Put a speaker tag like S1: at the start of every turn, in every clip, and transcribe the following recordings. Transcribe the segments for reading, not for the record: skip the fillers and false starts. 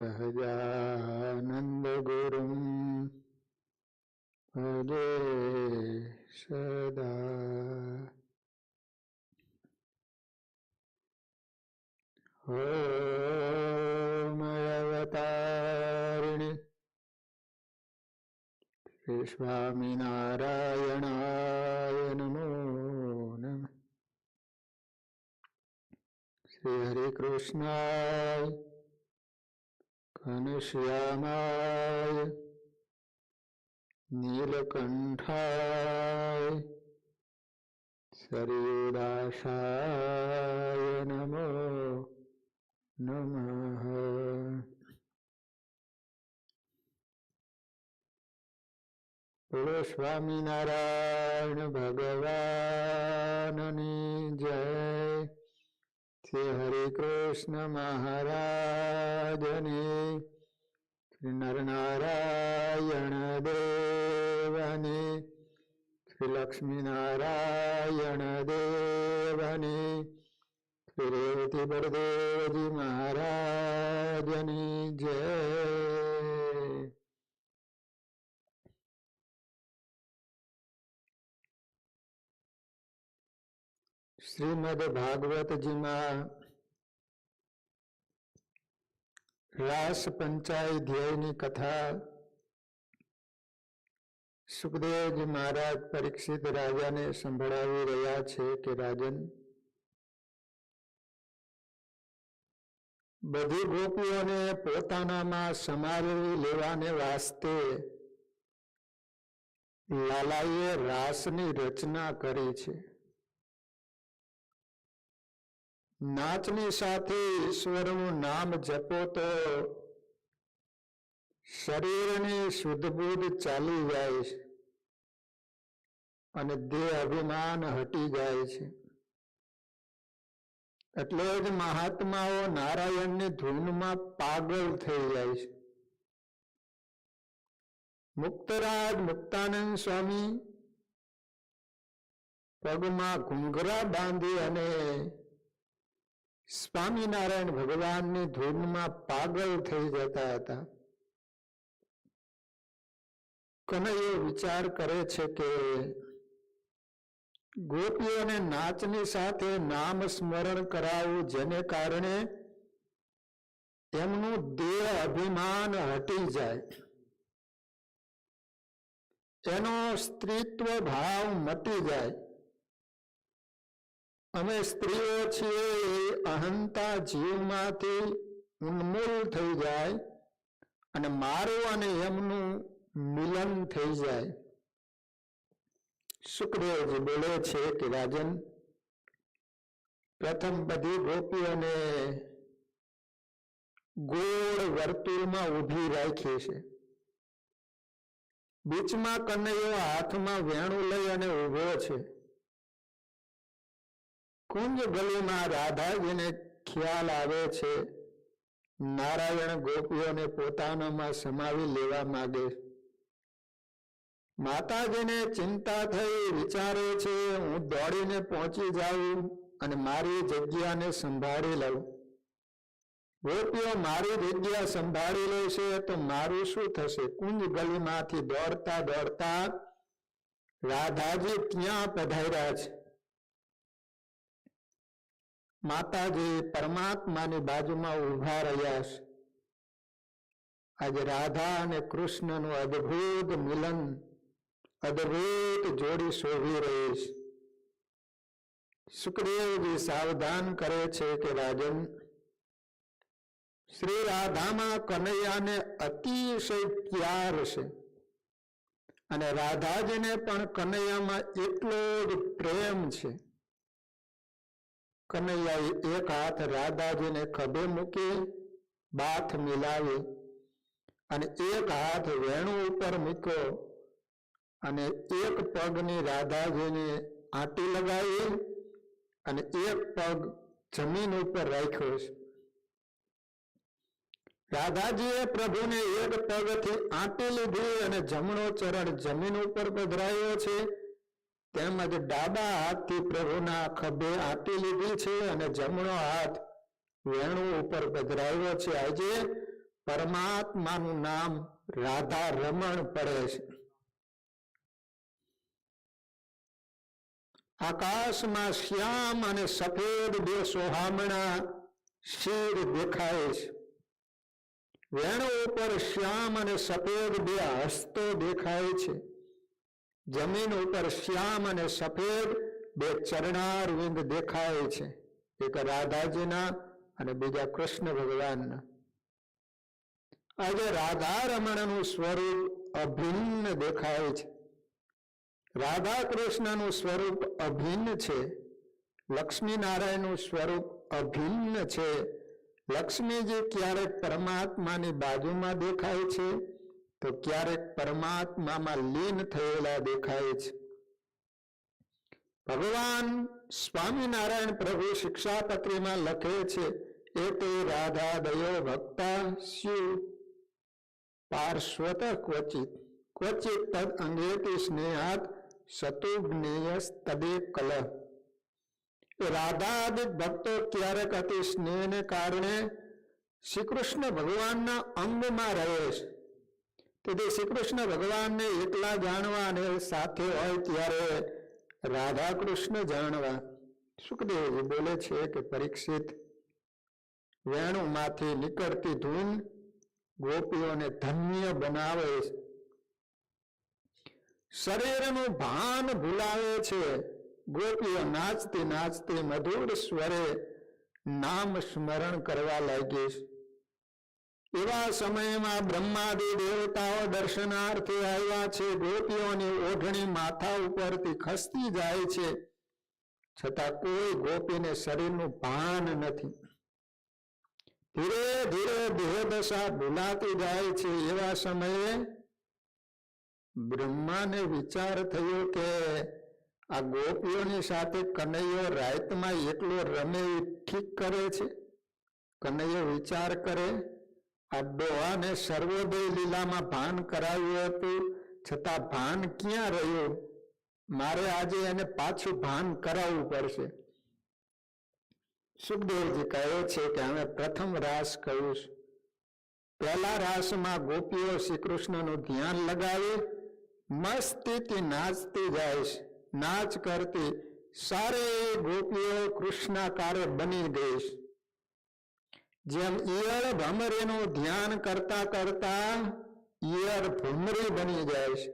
S1: સહજાનંદ ગુરુમ ભજે સદા. ઓમ અવતારિણી શ્રી સ્વામિનારાયણાય નમો નમઃ. શ્રી હરે કૃષ્ણાય ઘનશ્યામાય નીલકંઠાય સરયુદાસાય નમો નમઃ. બોલો સ્વામિનારાયણ ભગવાનની જય. શ્રી હરે કૃષ્ણ મહારાજની, શ્રી નરનારાયણ દેવની, શ્રી લક્ષ્મીનારાયણ દેવની, શ્રી રેવતી બળદેવજી મહારાજની જય. શ્રીમદ ભાગવતજીમાં રાસ પંચાધ્યાયની કથા સુખદેવજી મહારાજ પરીક્ષિત રાજાને સંભળાવી રહ્યા છે કે રાજન, બધી ગોપીઓને પોતાનામાં સમાવી લેવાને વાસ્તે લાલાએ રાસની રચના કરી છે. નાચની સાથે ઈશ્વરનું નામ જપો તો શરીરની શુદ્ધબુદ્ધ ચાલી જાય છે અને દેહ અભિમાન હટી જાય છે. એટલે જ મહાત્માઓ નારાયણની ધૂનમાં પાગલ થઈ જાય છે. મુક્તરાજ મુક્તાનંદ સ્વામી પગમાં ઘૂંઘરા બાંધી અને સ્વામિનારાયણ ભગવાનની ધૂનમાં પાગલ થઈ જતા હતા. કનૈયો વિચાર કરે છે કે ગોપીઓને નાચની સાથે નામ સ્મરણ કરાવવું, જેને કારણે એમનું દેહ અભિમાન હટી જાય, એનો સ્ત્રીત્વ ભાવ મટી જાય. અમે સ્ત્રીઓ છીએ એ અહંતા જીવમાંથી ઉન્મૂલ થઈ જાય અને મારું અને એમનું મિલન થઈ જાય. સુખદેવજી બોલે છે કે રાજન, પ્રથમ બધી ગોપીઓને ગોળ વર્તુળમાં ઊભી રાખી છે. બીચમાં કનૈયો હાથમાં વેણું લઈ અને ઊભો છે. કુંજ ગલીમાં રાધાજીને ખ્યાલ આવે છે નારાયણ ગોપીઓને પોતાનામાં સમાવી લેવા માંગે. માતાજીને ચિંતા થઈ, વિચારે છે હું દોડીને પહોંચી જાઉં અને મારી જગ્યાને સંભાળી લઉં. ગોપીઓ મારી જગ્યા સંભાળી લેશે તો મારું શું થશે? કુંજ ગલીમાંથી દોડતા દોડતા રાધાજી ત્યાં પધાર્યા છે. માતાજી પરમાત્માની બાજુમાં ઉભા રહ્યા છે. આજે રાધા અને કૃષ્ણનું અદ્ભુત મિલન, અદ્ભુત જોડી શોભી રહી છે. સુખદેવજી સાવધાન કરે છે કે રાજન, શ્રી રાધામાં કનૈયાને અતિશય પ્યાર છે અને રાધાજીને પણ કનૈયામાં એટલો જ પ્રેમ છે. કનૈયાએ એક હાથ રાધાજીને ખભે મૂકી બાથ મિલાવી અને એક હાથ વેણુ ઉપર મૂક્યો અને એક પગની રાધાજીને આંટી લગાવી અને એક પગ જમીન ઉપર રાખ્યો છે. રાધાજીએ પ્રભુને એક પગથી આંટી લીધી અને જમણો ચરણ જમીન ઉપર પધરાયો છે. તેમજ ડાબા હાથથી પ્રભુના ખભે આંટી લીધી છે અને જમણો હાથ વેણુ ઉપર પધરાવ્યો છે. આજે પરમાત્માનું નામ રાધા રમણ પડે છે. આકાશમાં શ્યામ અને સફેદ બે સોહામણા શિર દેખાય છે. વેણુ ઉપર શ્યામ અને સફેદ બે હસ્તો દેખાય છે. જમીન ઉપર શ્યામ અને સફેદ બે ચરણારવિંદ દેખાય છે. એક રાધાજીના અને બીજા કૃષ્ણ ભગવાનના. આજે રાધા રમણનું સ્વરૂપ અભિન્ન દેખાય છે. રાધા કૃષ્ણનું સ્વરૂપ અભિન્ન છે. લક્ષ્મી નારાયણનું સ્વરૂપ અભિન્ન છે. લક્ષ્મીજી ક્યારેક પરમાત્માની બાજુમાં દેખાય છે તો ક્યારેક પરમાત્મામાં લીન થયેલા દેખાય છે. ભગવાન સ્વામિનારાયણ પ્રભુ શિક્ષાપત્રીમાં લખે છે, એ તે રાધા દયો ભક્તા સ્યુ પાર્શ્વત ક્વચિત ક્વચિત તદ અંગેતી સ્નેહાત સતુગ્નેયસ તદે કલહ. રાધાદિક ભક્તો ક્યારેક અતિ સ્નેહને કારણે શ્રી કૃષ્ણ ભગવાનના અંગમાં રહે છે. તેથી શ્રી કૃષ્ણ ભગવાનને એકલા જાણવા અને સાથે હોય ત્યારે રાધા કૃષ્ણ જાણવા. સુખદેવજી બોલે છે કે પરીક્ષિત, વેણુમાંથી નીકળતી ધૂન ગોપીઓને ધન્ય બનાવે છે. શરીરનું ભાન ભૂલાવે છે. ગોપીઓ નાચતી નાચતી મધુર સ્વરે નામ સ્મરણ કરવા લાગી છે. એવા સમયમાં બ્રહ્માદિ દેવતાઓ દર્શનાર્થે આવ્યા છે. ગોપીઓની ઓઢણી માથા ઉપરથી ખસતી જાય છે, છતાં કોઈ ગોપીને શરીરનું ભાન નથી. ધીરે ધીરે દેહદશા ભૂલાતી જાય છે. એવા સમયે બ્રહ્માને વિચાર થયો કે આ ગોપીઓની સાથે કનૈયો રાતમાં એકલો રમે ઠીક કરે છે. કનૈયો વિચાર કરે, આ ડોહાને સર્વોદય લીલામાં ભાન કરાવ્યું હતું, છતાં ભાન ક્યાં રહ્યું? મારે આજે એને પાછું ભાન કરાવવું પડશે. સુખદેવજી કહે છે કે અમે પ્રથમ રાસ કહ્યું છે. પહેલા રાસમાં ગોપીઓ શ્રી કૃષ્ણનું ધ્યાન લગાવી મસ્તીથી નાચતી જાય છે. નાચ કરતી સારે ગોપીઓ કૃષ્ણાકારે બની ગઈ છે. જેમ ઈયળ ભમરીનું ધ્યાન કરતા કરતા ઈયળ ભમરી બની જાય છે,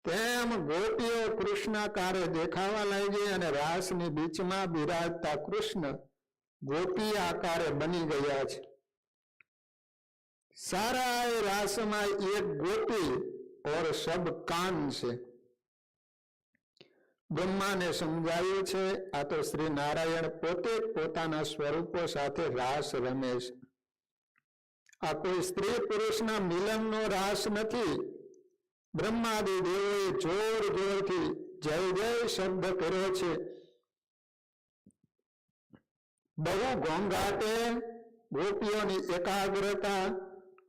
S1: તેમ ગોપીઓ કૃષ્ણાકારે દેખાવા લાગી અને રાસની બીચમાં બિરાજતા કૃષ્ણ ગોપી આકારે બની ગયા છે. સારા રાસમાં એક ગોપી और सब कान से. બ્રહ્માને સમજાયું છે આ તો શ્રી નારાયણ પોતે પોતાના સ્વરૂપો સાથે રાસ રમે છે. આ કોઈ સ્ત્રી પુરુષના મિલનનો રાસ નથી. બ્રહ્માદિ દેવોએ જોર જોરથી જય જય શબ્દ કર્યો છે. બહુ ઘોંઘાટે ગોપીઓની એકાગ્રતા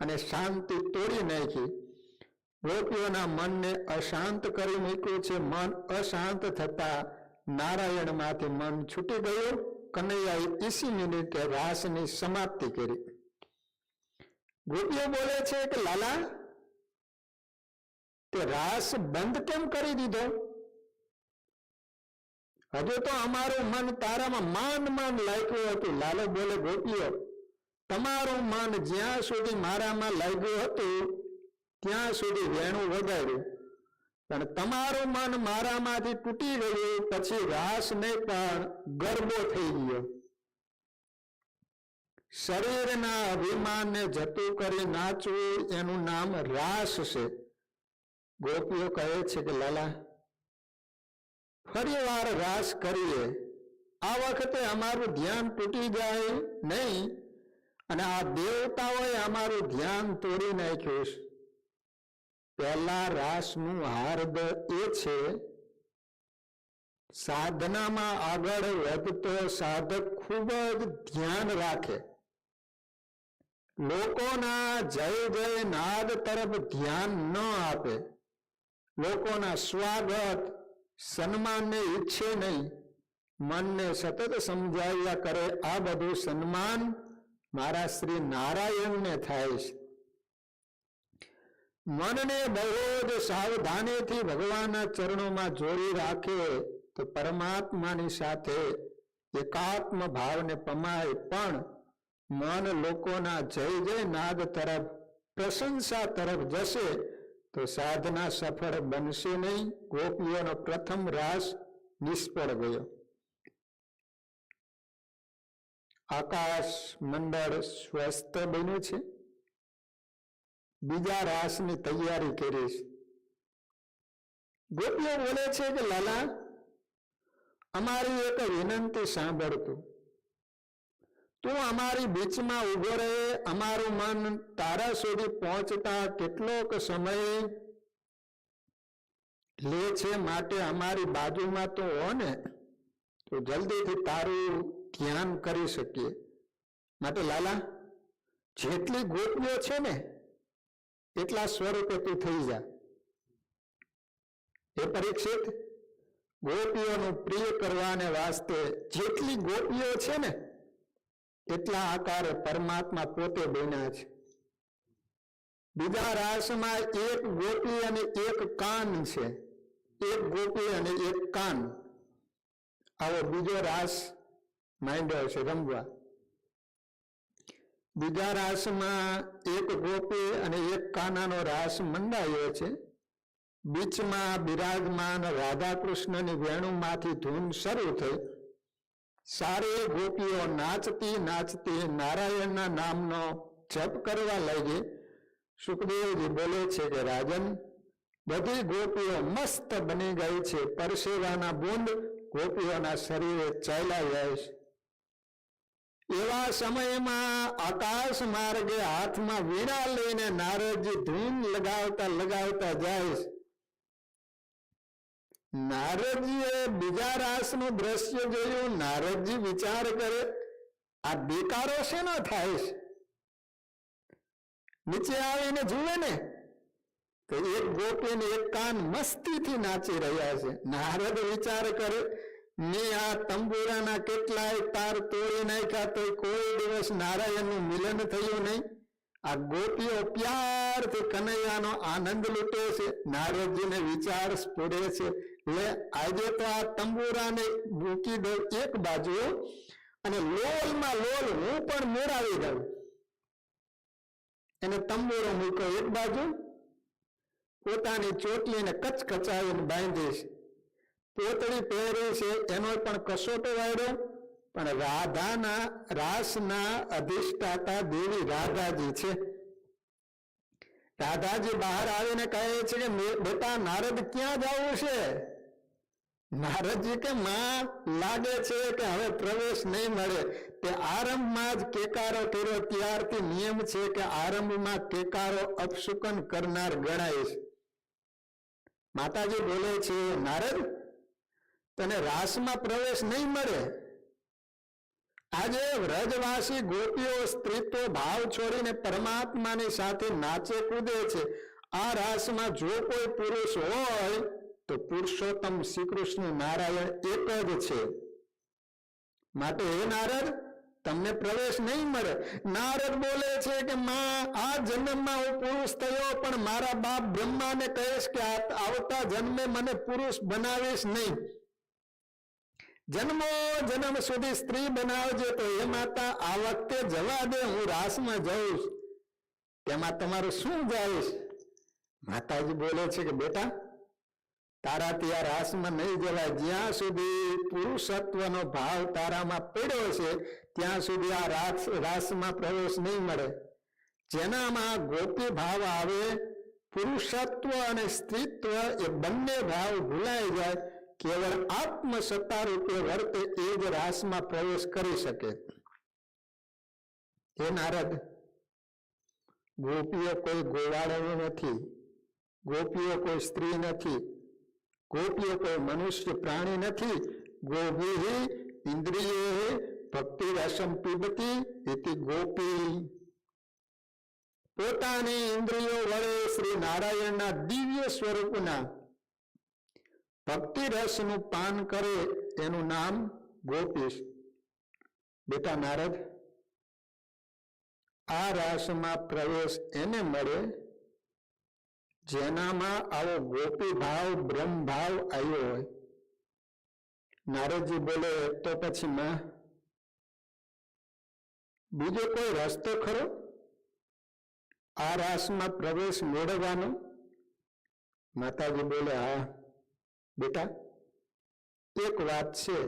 S1: અને શાંતિ તોડી નાખી. ગોપીઓના મનને અશાંત કરી મૂક્યું છે. મન અશાંત થતા નારાયણમાંથી મન છૂટી ગયું. કનૈયાએ 30 મિનિટે રાસની સમાપ્તિ કરી. ગોપીઓ બોલે છે કે લાલા, તે રાસ બંધ કેમ કરી દીધો? હજુ તો અમારું મન તારામાં માન માન લાગ્યું હતું. લાલો બોલે, ગોપીઓ, તમારું મન જ્યાં સુધી મારામાં લાગ્યું હતું ત્યાં સુધી વેણું વગાડ્યું, પણ તમારું મન મારામાંથી તૂટી ગયું પછી રાસ નહીં પણ ગરબો થઈ ગયો. શરીરના અભિમાનને જતું કરી નાચવું એનું નામ રાસ છે. ગોપીઓ કહે છે કે લાલા, ફરી વાર રાસ કરીએ. આ વખતે અમારું ધ્યાન તૂટી જાય નહીં અને આ દેવતાઓએ અમારું ધ્યાન તોડી નાખ્યું છે. પહેલા રાસનું હાર્દ એ છે, સાધનામાં આગળ વધતો સાધક ખૂબ જ ધ્યાન રાખે. લોકોના જય જય નાદ તરફ ધ્યાન ન આપે. લોકોના સ્વાગત સન્માનને ઈચ્છે નહીં. મનને સતત સમજાવ્યા કરે, આ બધું સન્માન મારા શ્રી નારાયણને થાય છે. મનને બહુ જ સાવધાનીથી ભગવાનના ચરણોમાં જોડી રાખે તો પરમાત્માની સાથે એકાત્મ ભાવને પમાય. પણ મન લોકોના જય જય નાદ તરફ, પ્રશંસા તરફ જશે તો સાધના સફળ બનશે નહીં. ગોપીઓનો પ્રથમ રાસ નિષ્ફળ ગયો. આકાશ મંડળ સ્વસ્થ બન્યું છે. બીજા રાસની તૈયારી કરી છે. ગોપીઓ બોલે છે કે લાલા, અમારી એક વિનંતી સાંભળતું. તું અમારી બીચમાં ઉભો રહે. અમારું મન તારા સુધી પહોંચતા કેટલોક સમય લે છે, માટે અમારી બાજુમાં તો હો ને, તો જલ્દીથી તારું ધ્યાન કરી શકીએ. માટે લાલા, જેટલી ગોપીઓ છે ને એટલા સ્વરૂપે તું થઈ જા. એ પરીક્ષિત, ગોપીઓનું પ્રિય કરવાને વાસ્તે જેટલી ગોપીઓ છે ને એટલા આકારે પરમાત્મા પોતે બન્યા છે. બીજા રાસમાં એક ગોપી અને એક કાન છે. એક ગોપી અને એક કાન, આવો બીજો રાસ માંડ્યો છે રમવા. બીજા રાસમાં એક ગોપી અને એક કાનાનો રાસ મંડાયો છે. બીચમાં બિરાજમાન રાધા કૃષ્ણની વેણુમાંથી ધૂન શરૂ થઈ. સારી ગોપીઓ નાચતી નાચતી નારાયણના નામનો જપ કરવા લાગી. સુખદેવજી બોલે છે કે રાજન, બધી ગોપીઓ મસ્ત બની ગઈ છે. પરસેવાના બૂંદ ગોપીઓના શરીરે ચાલ્યા જાય છે. એવા સમયમાં આકાશ માર્ગે હાથમાં વીણા લઈને નારદજી ધૂન લગાવતા લગાવતા જાય છે. નારદજીએ બીજા રાસનું દ્રશ્ય જોયું. નારદજી વિચાર કરે, આ બેકારો શેનો થાય છે? નીચે આવીને જુએ ને તો એક ગોપી ને એક કાન મસ્તીથી નાચી રહ્યા છે. નારદ વિચાર કરે, મેં આ તંબુરાના કેટલાય તાર તોડી નાખ્યા તો કોઈ દિવસ નારાયણનું મિલન થયું નહીં. આ ગોપીઓ પ્યારથી કનૈયાનો આનંદ લૂટે છે. નારદજીને વિચાર સ્ફુરે છે, લે આજે તો આ તંબુરાને મૂકી દો એક બાજુ અને લોલમાં લોલ હું પણ મોરાવી દઉં. એને તંબુરો મૂક્યો એક બાજુ, પોતાની ચોટલીને કચકચાવીને બાંધીશ. પોતળી પહેરી છે એનો પણ કસોટો વાળ્યો. પણ રાધાના રાસના અધિષ્ઠાતા દેવી રાધાજી છે. રાધાજી બહાર આવીને કહે છે કે બેટા નારદ ક્યાં જવું છે? નારદજી કે માં લાગે છે કે હવે પ્રવેશ નહીં મળે. તે આરંભમાં જ કેકારો કર્યો. ત્યારથી નિયમ છે કે આરંભમાં કેકારો અપશુકન કરનાર ગણાય છે. માતાજી બોલે છે, નારદ તને રાસમાં પ્રવેશ નહીં મળે. આજે વ્રજવાસી ગોપીઓ સ્ત્રીત્વ ભાવ છોડીને પરમાત્માની સાથે નાચે કૂદે છે. આ રાસમાં જો કોઈ પુરુષ હોય તો પુરુષોત્તમ શ્રી કૃષ્ણ નારાયણ એક જ છે. માટે હે નારદ, તમને પ્રવેશ નહીં મળે. નારદ બોલે છે કે માં, આ જન્મમાં હું પુરુષ થયો, પણ મારા બાપ બ્રહ્માને કહીશ કે આવતા જન્મે મને પુરુષ બનાવીશ નહીં. જન્મો જન્મ સુધી સ્ત્રી બનાવજે. તો એ માતા આ વખતે જવા દે, હું રાસમાં જઈશ. તેમાં તમારું શું જઈશ? માતાજી બોલે છે કે બેટા, તારાથી આ રાસમાં નહીં જવાય. જ્યાં સુધી પુરુષત્વનો ભાવ તારામાં પડ્યો છે ત્યાં સુધી આ રાસમાં પ્રવેશ નહીં મળે. જેનામાં ગોપી ભાવ આવે, પુરુષત્વ અને સ્ત્રીત્વ એ બંને ભાવ ભૂલાઈ જાય, કેવળ આત્મસત્તા રૂપે વર્તે એ જ રાસમાં પ્રવેશ કરી શકે. હે નારદ, ગોપીઓ કોઈ ગોવાળો નથી. ગોપીઓ કોઈ સ્ત્રી નથી. ગોપીઓ કોઈ મનુષ્ય પ્રાણી નથી. ગોભી ઇન્દ્રિયે ભક્તિ રસમ પીબતી ઇતિ ગોપી. પોતાની ઇન્દ્રિયો વડે શ્રી નારાયણના દિવ્ય સ્વરૂપના ભક્તિ રસનું પાન કરે એનું નામ ગોપીશ. બેટા નારદ, આ રાસમાં પ્રવેશ એને મળે જેનામાં આવો ગોપી ભાવ બ્રહ્મ ભાવ આવ્યો હોય. નારદજી બોલે તો પછી માં બીજો કોઈ રસ્તો ખરો આ રાસમાં પ્રવેશ મેળવવાનો? માતાજી બોલે હા બેટા, એક વાત છે,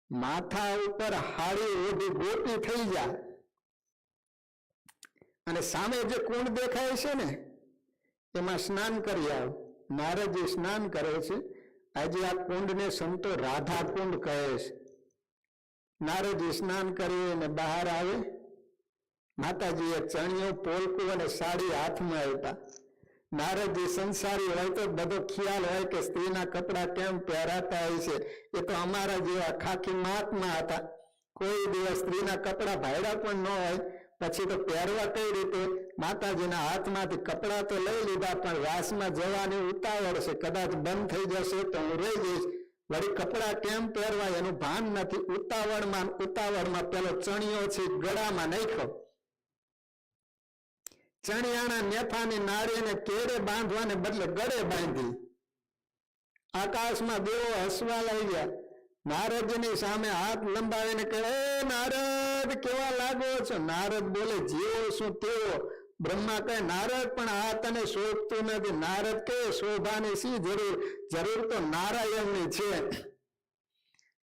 S1: માથા ઉપર હાડી ઓઢી ગોપી થઈ જાય અને સામે જે કુંડ દેખાય છે ને એમાં સ્નાન કરી આવ. નારદજી સ્નાન કરે છે. આજે આ કુંડને સંતો રાધા કુંડ કહે છે. નારદજી સ્નાન કરીને બહાર આવે. માતાજીએ ચણિયો પોલકું અને સાડી હાથમાં આપ્યા. નારદજી સંસારી હોય તો બધો ખ્યાલ હોય કે સ્ત્રીના કપડા કેમ પહેરાતા હોય છે. એ તો અમારા જેવા ખાખી મહાત્મા હતા. કોઈ દિવસ સ્ત્રીના કપડા ભાડ્યા પણ ન હોય. પછી તો પહેરવા કઈ રીતે? માતાજીના હાથમાંથી કપડા તો લઈ લીધા, પણ રાસમાં જવાની ઉતાવળ છે. કદાચ બંધ થઈ જશે તો હું રહી જઈશ. વળી કપડા કેમ પહેરવા એનું ભાન નથી. ઉતાવળમાં પેલો ચણિયો છે ગળામાં નાખ્યો. ચણિયાના નેફાની નાળીને કેડે બાંધવાને બદલે ગળે બાંધી. આકાશમાં દેવો હસવા લાગ્યા. નારદજીની સામે હાથ લંબાવીને કહે, નારદ કેવા લાગો છો? નારદ બોલે, જેવો શું તેવો. બ્રહ્મા કહે, નારદ પણ આ તને શોભતું નથી. નારદ કહે, શોભાની શી જરૂર? જરૂર તો નારાયણની છે.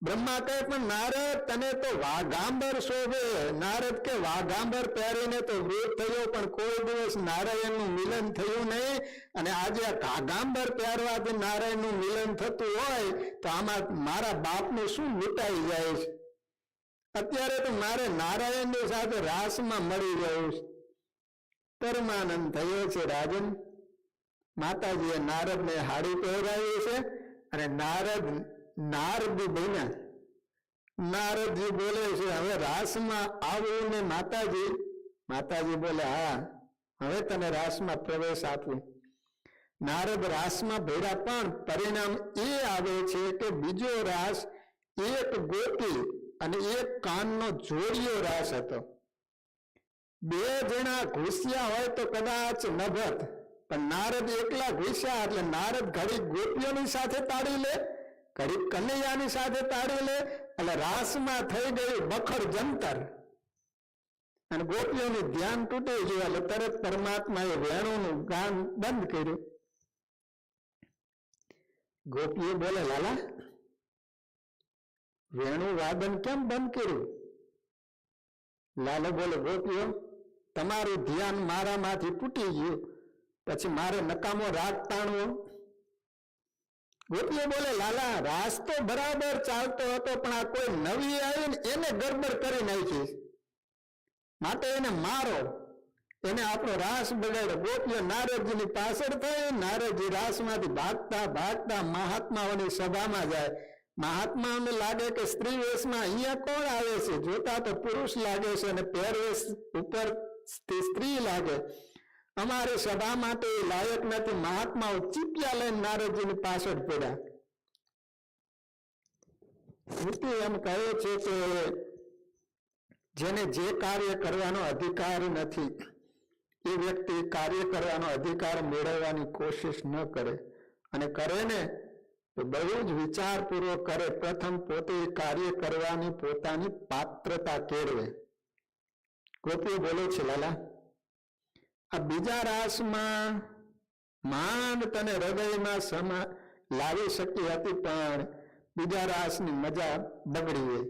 S1: બ્રહ્મા કહે, પણ નારદ તને તો વાઘાંબર શોભે. નારદ કે, વાઘાંબર પહેરીને તો વૃદ્ધ થયો, પણ કોઈ દિવસ નારાયણનું મિલન થયું નહીં. અને આજે આ ઘાઘાંબર પહેરવાથી નારાયણનું મિલન થતું હોય તો આમાં મારા બાપનું શું લૂંટાઈ જાય છે? અત્યારે તો મારે નારાયણની સાથે રાસમાં મળી ગયું છે. પરમાનંદ થયો છે રાજન. માતાજીએ નારદને હાડી પહેરાવી છે અને નારદી બન્યા. નારદજી બોલે છે, હવે રાસમાં આવું ને માતાજી બોલે, હા હવે તને રાસમાં પ્રવેશ આપું. નારદ રાસમાં ભેળા, પણ પરિણામ એ આવે છે કે બીજો રાસ એક ગોપી અને એક કાનનો જોડિયો રાસ હતો. બે જણા ઘૂસ્યા હોય તો કદાચ નભત, પણ નારદ એકલા ઘૂસ્યા એટલે નારદ ઘડી ગોપીઓની સાથે તાળી લે, ઘડી કનૈયાની સાથે તાળી લે, એટલે રાસમાં થઈ ગયું બખર જંતર અને ગોપીઓનું ધ્યાન તૂટી ગયું. એટલે તરત પરમાત્માએ વેણુનું ગાન બંધ કર્યું. ગોપીઓ બોલે, લાલા વેણુ વાદન કેમ બંધ કર્યું? લાલો બોલે, ગોપીઓ તમારું ધ્યાન મારામાંથી તૂટી ગયું, પછી મારે નકામો રાગ તાણવો. ગોપીઓ બોલે, લાલા રાસ તો બરાબર ચાલતો હતો, પણ આ કોઈ નવી આવીને એને ગડબડ કરી નાખી, માટે એને મારો, એને આપણો રાસ બગાડ્યો. ગોપીઓ નારદજીની પાછળ થઈ. નારદજી રાસમાંથી ભાગતા ભાગતા મહાત્માઓની સભામાં જાય. મહાત્માઓને લાગે કે સ્ત્રી વેશમાં અહીંયા કોણ આવે છે? જોતા તો પુરુષ લાગે છે અને પહેરવેશ ઉપર સ્ત્રી લાગે. અમારી સભા માટે લાયક નથી. મહાત્માઓ ચીપિયા લઈને નારદજીની પાછળ પડ્યા. શ્રુતિ એમ કહે છે કે જેને જે કાર્ય કરવાનો અધિકાર નથી એ વ્યક્તિ કાર્ય કરવાનો અધિકાર મેળવવાની કોશિશ ન કરે, અને કરે ને તો બહુ જ વિચારપૂર્વક કરે. પ્રથમ પોતે કાર્ય કરવાની પોતાની પાત્રતા કેળવે. ગોપીઓ બોલે છે, લાલા આ બીજા રાસમાં માંડ તને હૃદયમાં લાવી શકી હતી, પણ બીજા રાસની મજા બગડી ગઈ.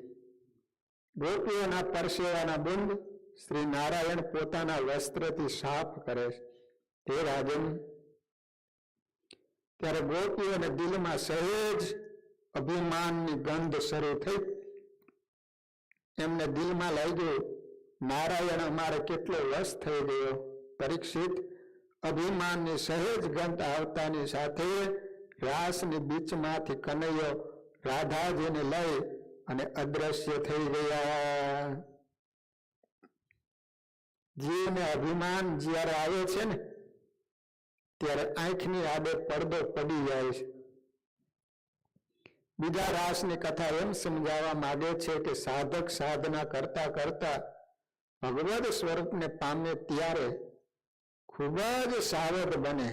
S1: ગોપીઓના પરસેવાના બુંદ શ્રી નારાયણ પોતાના વસ્ત્રથી સાફ કરે છે. હે રાજન, ત્યારે ગોપીઓને દિલમાં સહેજ અભિમાનની ગંધ શરૂ થઈ. એમને દિલમાં લાગ્યું, નારાયણ અમારે કેટલો વશ થઈ ગયો. પરીક્ષિત, અભિમાનની સહેજ ગંધ આવતાની સાથે રાસની બીચમાંથી કનૈયો રાધાજીને લઈ અને અદ્રશ્ય થઈ ગયા. જીવને અભિમાન જ્યારે આવે છે ને ત્યારે આંખની આડે પડદો પડી જાય છે. બીજા રાસની કથા એમ સમજાવવા માંગે છે કે સાધક સાધના કરતા કરતા ભગવદ સ્વરૂપને પામે ત્યારે ખૂબ જ સાવધ બને.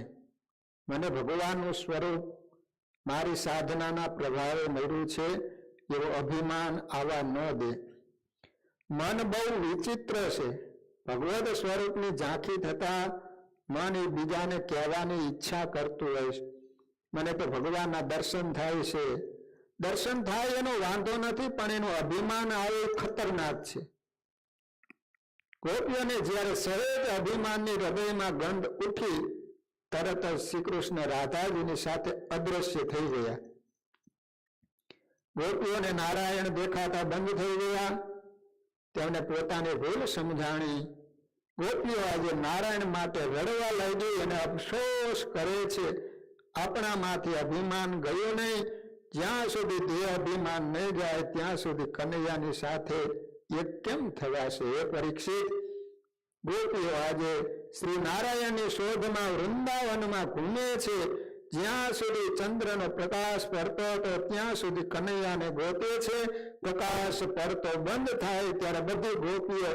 S1: મને ભગવાનનું સ્વરૂપ મારી સાધનાના પ્રભાવે મળ્યું છે એવું અભિમાન આવા ન દે. મન બહુ વિચિત્ર છે. ભગવદ સ્વરૂપની ઝાંખી થતા મન એ બીજાને કહેવાની ઈચ્છા કરતું હોય છે. મને તો ભગવાનના દર્શન થાય છે. દર્શન થાય એનો વાંધો નથી, પણ એનું અભિમાન આવે એ ખતરનાક છે. ગોપીઓને જ્યારે સહેજ અભિમાનની હૃદયમાં ગંધ ઉઠી, તરત જ શ્રી કૃષ્ણ રાધાજીની સાથે અદ્રશ્ય થઈ ગયા. ગોપીઓને નારાયણ દેખાતા બંધ થઈ ગયા. તેમને પોતાની ભૂલ સમજાણી. ગોપીઓ આજે નારાયણ માટે રડવા લાગી અને અફસોસ કરે છે, આપણામાંથી અભિમાન ગયું નહીં. જ્યાં સુધી દેહ અભિમાન નહીં જાય ત્યાં સુધી કનૈયાની સાથે એક કેમ થવાશે? એ પરીક્ષિત, ગોપીઓ આજે શ્રી નારાયણની શોધમાં વૃંદાવનમાં ઘૂમે છે. જ્યાં સુધી ચંદ્રનો પ્રકાશ પડતો હતો ત્યાં સુધી કનૈયાને ગોતે છે. પ્રકાશ પડતો બંધ થાય ત્યારે બધી ગોપીઓ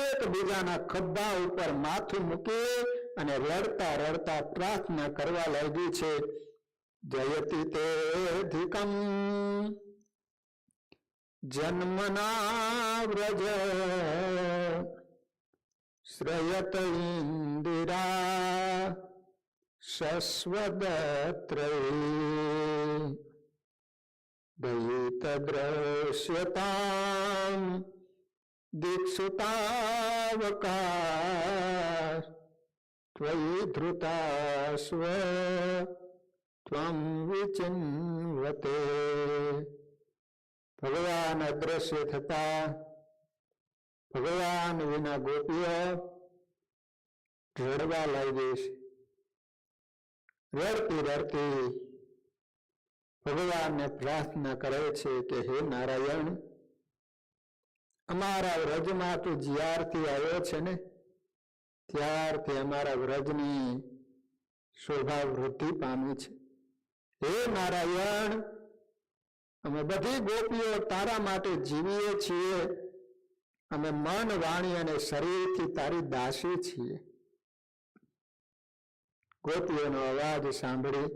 S1: એકબીજાના ખભા ઉપર માથું મૂકી અને રડતા રડતા પ્રાર્થના કરવા લાગી છે. જયતિ તે અધિકમ જન્મના વ્રજ શ્રયત ઇન્દિરા શશ્વદત્રયી દયિત દ્રશ્યતામ દીક્ષુતાવકાશ ત્વયિ ધૃતાસ્વ ત્વમ વિચિન્વતે. ભગવાન અદ્રશ્ય થતા ભગવાન વિના ગોપીઓ રડવા લાગી છે. રડતી રડતી ભગવાનને પ્રાર્થના કરે છે કે હે નારાયણ, અમારા વ્રજમાં તું જ્યારથી આવ્યો છે ને ત્યારથી અમારા વ્રજની શોભા વૃદ્ધિ પામી છે. હે નારાયણ, અમે બધી ગોપીઓ તારા માટે જીવીએ છીએ. અમે મન, વાણી અને શરીરથી તારી દાસી છીએ. ગોપીઓનો અવાજ સાંભળી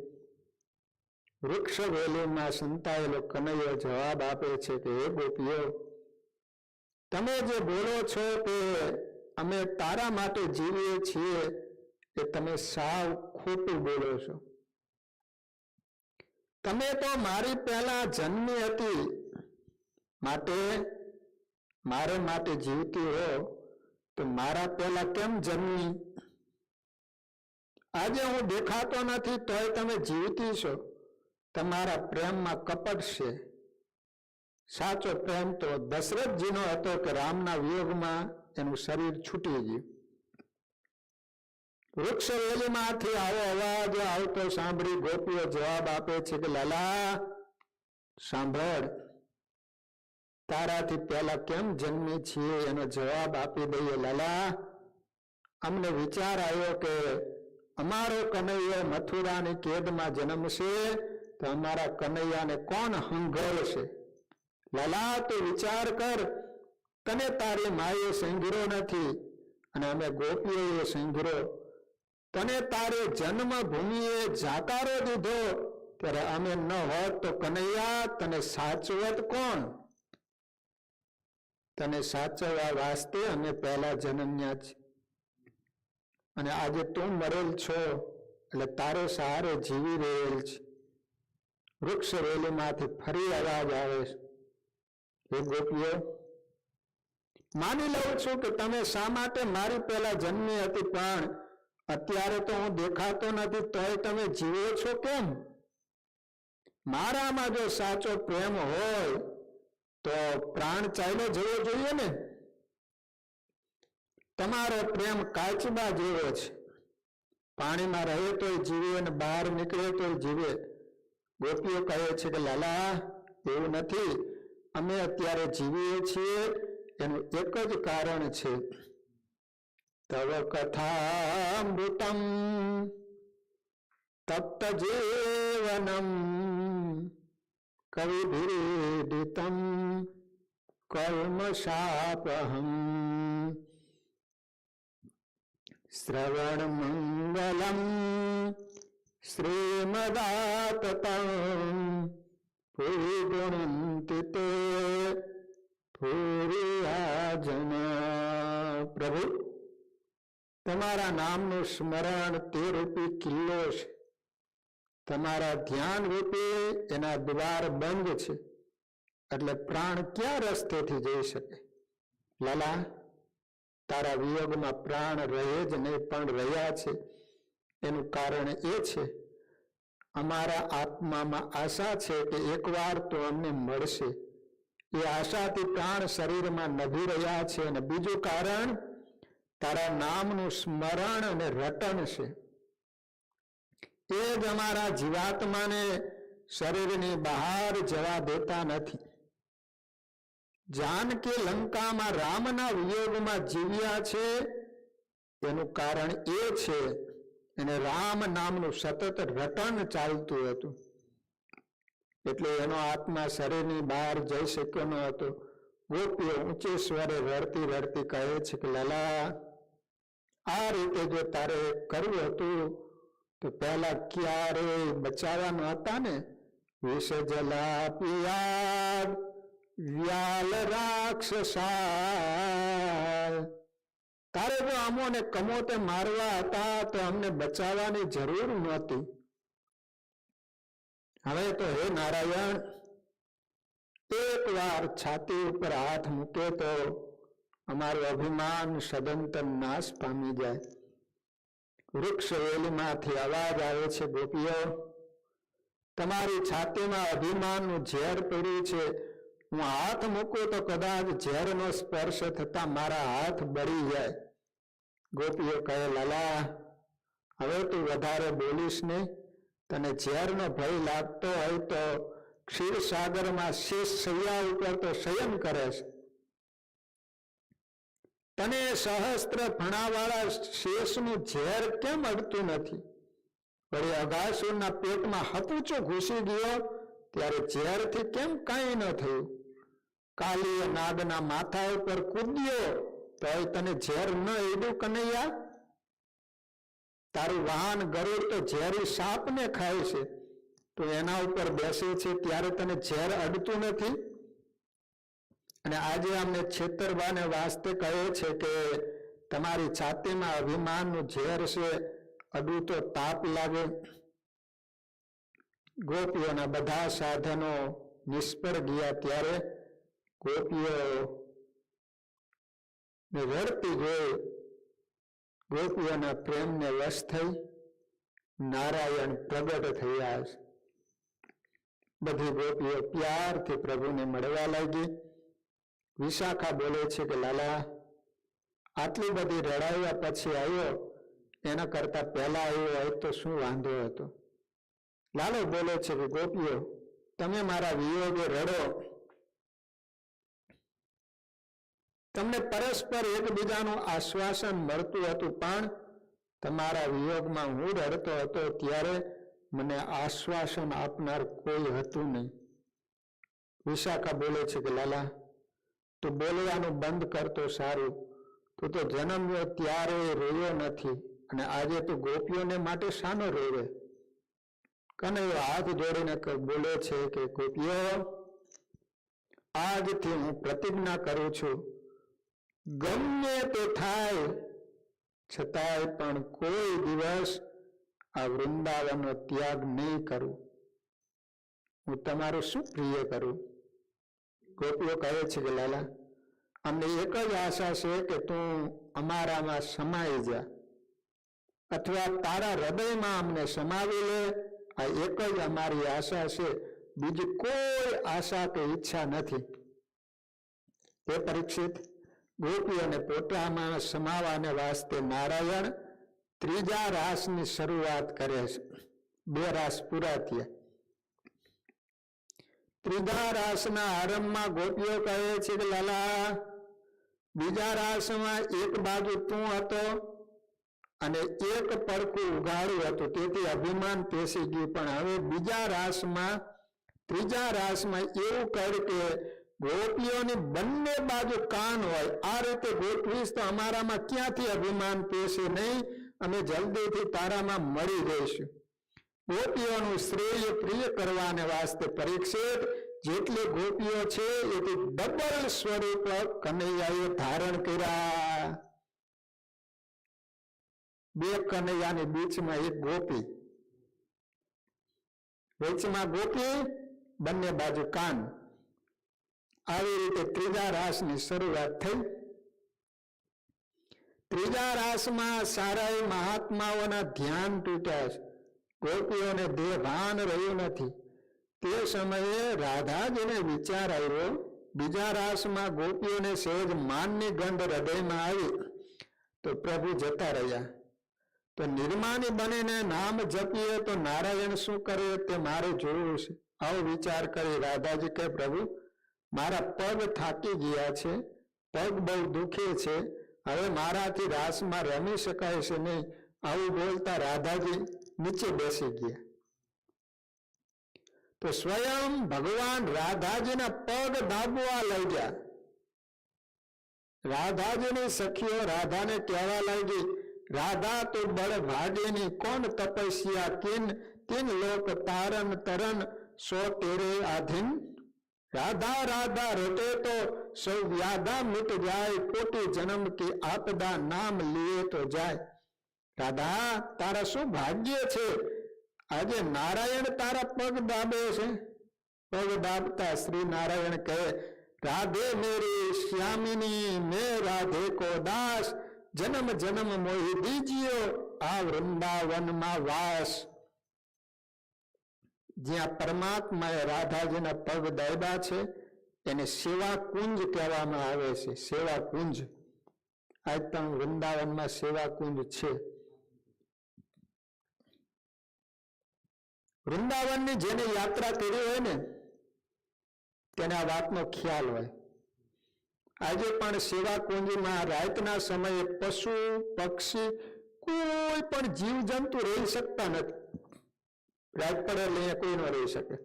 S1: વૃક્ષ વેલીમાં સંતાયેલો કનૈયો જવાબ આપે છે કે હે ગોપીઓ, તમે જે બોલો છો કે અમે તારા માટે જીવીએ છીએ એ તમે સાવ ખોટું બોલો છો. તમે તો મારી પહેલા જન્મી હતી, માટે મારે માટે જીવતી હો તો મારા પહેલા કેમ જન્મી? આજે હું દેખાતો નથી તોય તમે જીવતી છો. તમારા પ્રેમમાં કપટ છે. સાચો પ્રેમ તો દશરથજીનો હતો કે રામના વિયોગમાં એનું શરીર છૂટી ગયું. વૃક્ષ વેલીમાંથી આવો અવાજ આવતો સાંભળી ગોપીઓ જવાબ આપે છે કે લાલા સાંભળ, તારાથી પહેલા કેમ જન્મી છીએ એનો જવાબ આપી દઈએ. લાલા, અમને વિચાર આવ્યો કે અમારો કનૈયો મથુરાની કેદમાં જન્મશે તો અમારા કનૈયાને કોણ હંગોળશે? લાલા, તું વિચાર કર, તને તારી માએ સંઘર્યો નથી અને અમે ગોપીઓએ સંઘર્યો. તને તારી જન્મભૂમિએ જાકારો દીધો ત્યારે અમે ન હોત તો કનૈયા તને સાચવત કોણ? તને સાચવવા વાસ્તે અમે પહેલા જન્મ્યા છે અને આજે તું મરેલ છો એટલે તારે સહારે જીવી રહેલ છે. વૃક્ષ વેલીમાંથી ફરી અવાજ આવે છે. હે ગોપીઓ, માની લઉં છું કે તમે શા માટે મારી પહેલા જન્મી હતી, પણ અત્યારે તો હું દેખાતો નથી તોય તમે જીવો છો કેમ? મારામાં જો સાચો પ્રેમ હોય તો પ્રાણ ચાલ્યો જવો જોઈએ ને. તમારો પ્રેમ કાચબા જેવો છે. પાણીમાં રહે તોય જીવે અને બહાર નીકળે તોય જીવે. ગોપીઓ કહે છે કે લાલા, એવું નથી. અમે અત્યારે જીવીએ છીએ એનું એક જ કારણ છે. તવ કથામૃતમ તપ્ત જીવનમ કવિભીડિતમ કર્મશાપહમ શ્રવણ મંગલમ શ્રીમદાતતં પૂર્ણંતિ તે પૂર્યાજન. પ્રભુ, તમારા નામનું સ્મરણ તે રૂપી કિલ્લો છે. તમારા ધ્યાન રૂપે એના દ્વાર બંધ છે, એટલે પ્રાણ ક્યાં રસ્તેથી જઈ શકે? લાલા, તારા વિયોગમાં પ્રાણ રહે જ નહીં, પણ રહ્યા છે. એનું કારણ એ છે, અમારા આત્મામાં આશા છે કે એકવાર તો અમને મળશે. એ આશાથી પ્રાણ શરીરમાં નભી રહ્યા છે. અને બીજું કારણ તારા નામનું સ્મરણ અને રટન છે. એ જ અમારા જીવાત્માને શરીરની બહાર જવા દેતા નથી. જાનકી લંકામાં રામના વિયોગમાં જીવ્યા છે, એનું કારણ એ છે એને રામ નામનું સતત રટન ચાલતું હતું, એટલે એનો આત્મા શરીરની બહાર જઈ શક્યો ન હતો. ગોપીઓ ઊંચી સ્વરે રડતી રડતી કહે છે કે લાલા, આ રીતે જો તારે કરવું હતું તો પહેલા ક્યારે બચાવવાના હતા ને? વિષ જલા પિયાદ વ્યાલ રાક્ષસા. તારે જો અમોને કમોતે મારવા હતા તો અમને બચાવવાની જરૂર નહોતી. હવે તો હે નારાયણ, એક વાર છાતી ઉપર હાથ મૂકે તો અમારું અભિમાન સદંતર નાશ પામી જાય. વૃક્ષ વેલીમાંથી અવાજ આવે છે, ગોપીઓ, તમારી છાતીમાં અભિમાનનું ઝેર પડ્યું છે. હું હાથ મૂકું તો કદાચ ઝેરનો સ્પર્શ થતા મારા હાથ બળી જાય. ગોપીઓ કહે, લાલા, હવે તું વધારે બોલીશ નહીં. તને ઝેરનો ભય લાગતો હોય તો ક્ષીરસાગરમાં શેષ શૈયા ઉપર તો શયન કરે છે. તને સહસ્ત્ર ફણાવાળા શેષનું ઝેર કેમ અડતું નથી? વળી અઘાસુરના પેટમાં હપુચો ઘૂસી ગયો ત્યારે ઝેરથી કેમ કાંઈ ન થયું? કાલીય નાગના માથા ઉપર કૂદ્યો તો તને ઝેર ન એડું કનૈયા? તારું વાહન ગરુડ તો ઝેરી સાપને ખાય છે, તો એના ઉપર બેસે છે ત્યારે તને ઝેર અડતું નથી? અને આજે અમને છેતરવાને વાસ્તે કહે છે કે તમારી છાતીમાં અભિમાનનું ઝેર છે, અડું તો તાપ લાગે. ગોપીઓના બધા સાધનો નિષ્ફળ ગયા ત્યારે ગોપીઓ રડતી જોઈ ગોપીઓના પ્રેમને વશ થઈ નારાયણ પ્રગટ થયા છે. બધી ગોપીઓ પ્યારથી પ્રભુને મળવા લાગી. વિશાખા બોલે છે કે લાલા, આટલી બધી રડાવ્યા પછી આવ્યો, એના કરતા પહેલા આવ્યો હોય તો શું વાંધો હતો? લાલો બોલે છે કે ગોપીઓ, તમે મારા વિયોગે રડો, તમને પરસ્પર એકબીજાનું આશ્વાસન મળતું હતું, પણ તમારા વિયોગમાં હું રડતો હતો ત્યારે મને આશ્વાસન આપનાર કોઈ હતું નહીં. વિશાખા બોલે છે કે લાલા, તું બોલવાનું બંધ કરતો સારું. તું તો જન્મ્યો ત્યારે રોયો નથી, અને આજે તું ગોપીઓને માટે શાનો રોવે? કનૈયો હાથ જોડીને બોલે છે કે ગોપીઓ, આજથી હું પ્રતિજ્ઞા કરું છું, ગમે તે થાય છતાંય પણ કોઈ દિવસ આ વૃંદાવનનો ત્યાગ નહીં કરું. હું તમારું શું પ્રિય કરું? ગોપીઓ કહે છે કે લાલા, અમને એક જ આશા છે કે તું અમારામાં સમાઈ જા, અથવા તારા હૃદયમાં અમને સમાવી લે. આ એક જ અમારી આશા છે, બીજી કોઈ આશા કે ઈચ્છા નથી. એ પરીક્ષિત, ગોપીઓને પોતામાં સમાવાને વાસ્તે નારાયણ ત્રીજા રાસની શરૂઆત કરે છે. 2 રાસ પૂરા થયા. ત્રીજા રાસના આરંભમાં ગોપીઓ કહે છે કે લાલા, બીજા રાસમાં એક બાજુ તું હતો અને એક પડખું ઉઘાડું હતું, તેથી અભિમાન પેસી ગયું. પણ હવે ત્રીજા રાસમાં એવું કર કે ગોપીઓની બંને બાજુ કાન હોય, આ રીતે ગોઠવીશ તો અમારામાં ક્યાંથી અભિમાન પેશે નહીં, અમે જલ્દીથી તારામાં મળી જઈશું. ગોપીઓનું શ્રેય પ્રિય કરવાને વાસ્તે પરીક્ષિત જેટલી ગોપીઓ છે એથી ડબલ સ્વરૂપ કનૈયાએ ધારણ કર્યા. બે કનૈયાની બીચમાં એક ગોપી, વચમાં ગોપી, બંને બાજુ કાન. આવી રીતે ત્રીજા રાસની શરૂઆત થઈ. ત્રીજા રાસમાં સારા મહાત્માઓના ધ્યાન તૂટ્યા છે. ગોપીઓને દેહ ભાન રહ્યું નથી. તે સમયે રાધાજીને વિચાર આવ્યો, બીજા રાસમાં ગોપીઓને સહેજ માનની ગંધ હૃદયમાં આવી તો પ્રભુ જતા રહ્યા. તો નિર્માની બનીને નામ જપીએ તો નારાયણ શું કરે તે મારે જોવું છે. આવો વિચાર કરી રાધાજી કહે, પ્રભુ મારા પગ થાકી ગયા છે, પગ બહુ દુખે છે, હવે મારાથી રાસમાં રમી શકાય છે નહીં. આવું બોલતા રાધાજી નીચે બેસી ગયા. તો સ્વયં ભગવાન રાધાજીના પગ દાબવા લઈ ગયા. રાધાજીની સખીઓ રાધાને કહેવા લાગી, રાધા તો બળ ભાગેની કોણ તપસ્યા કિન, તીન લોક તારન તરન સો તેરે આધીન. રાધા રાધા રટે તો સૌ વ્યાધા મિટ જાય, કોટી જન્મ की આપદા નામ લીએ તો જાય. રાધા તારા શું ભાગ્ય છે, આજે નારાયણ તારા પગ દાબે છે. પગ દાબતા શ્રી નારાયણ કહે, રાધે મેરી શ્યામિની મેં રાધે કો દાસ, જન્મ જન્મ મોહી દીજિયો આ વૃંદાવનમાં વાસ. જ્યાં પરમાત્માએ રાધાજીના પગ દાબ્યા છે એને સેવા કુંજ કહેવામાં આવે છે. સેવા કુંજ આજ પણ વૃંદાવનમાં સેવા કુંજ છે. વૃંદાવનની જેને યાત્રા કરી હોય ને તેને આ વાતનો ખ્યાલ હોય. આજે પણ સેવા કુંજમાં રાતના સમયે પશુ પક્ષી કોઈ પણ જીવ જંતુ રહી શકતા નથી. રાત પડે એટલે કોઈ ન રહી શકે,